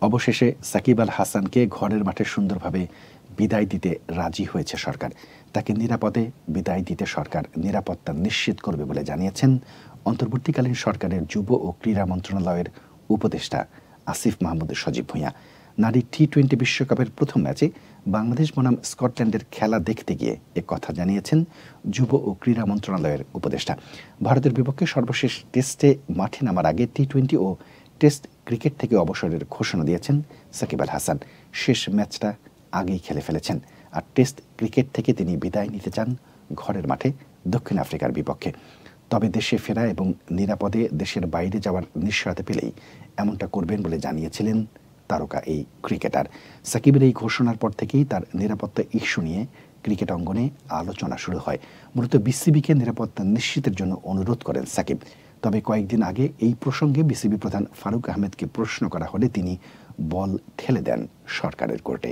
অবশেষে সাকিব আল হাসানকে ঘরের মাঠে সুন্দরভাবে বিদায় দিতে রাজি হয়েছে সরকার। তাকে নিরাপদে বিদায় দিতে সরকার নিরাপত্তা নিশ্চিত করবে বলে জানিয়েছেন অন্তর্বর্তীকালীন সরকারের যুব ও ক্রীড়া মন্ত্রণালয়ের উপদেষ্টা আসিফ মাহমুদ সজীব ভূঁইয়া। নারী টি-20 বিশ্বকাপের প্রথম ম্যাচে বাংলাদেশ বনাম স্কটল্যান্ডের খেলা দেখতে গিয়ে কথা জানিয়েছেন যুব ও ক্রীড়া মন্ত্রণালয়ের উপদেষ্টা। ভারতের বিপক্ষে সর্বশেষ টেস্টে মাঠে নামার আগে টি-20 ও টেস্ট ক্রিকেট থেকে অবসরের ঘোষণা দিয়েছেন সাকিব আল হাসান। শেষ ম্যাচটা আগেই খেলে ফেলেছেন, আর টেস্ট ক্রিকেট থেকে তিনি বিদায় নিতে চান ঘরের মাঠে দক্ষিণ আফ্রিকার বিপক্ষে। তবে দেশে ফেরা এবং নিরাপদে দেশের বাইরে যাওয়ার নিশ্চয়তা পেলেই এমনটা করবেন বলে জানিয়েছিলেন তারকা এই ক্রিকেটার। সাকিবের এই ঘোষণার পর থেকেই তার নিরাপত্তা ইস্যু নিয়ে ক্রিকেট অঙ্গনে আলোচনা শুরু হয়। মূলত বিসিবিকে নিরাপত্তা নিশ্চিতের জন্য অনুরোধ করেন সাকিব। তবে কয়েকদিন আগে এই প্রসঙ্গে বিসিবি প্রধান ফারুক আহমেদকে প্রশ্ন করা হলে তিনি বল ঠেলে দেন সরকারের কোর্টে।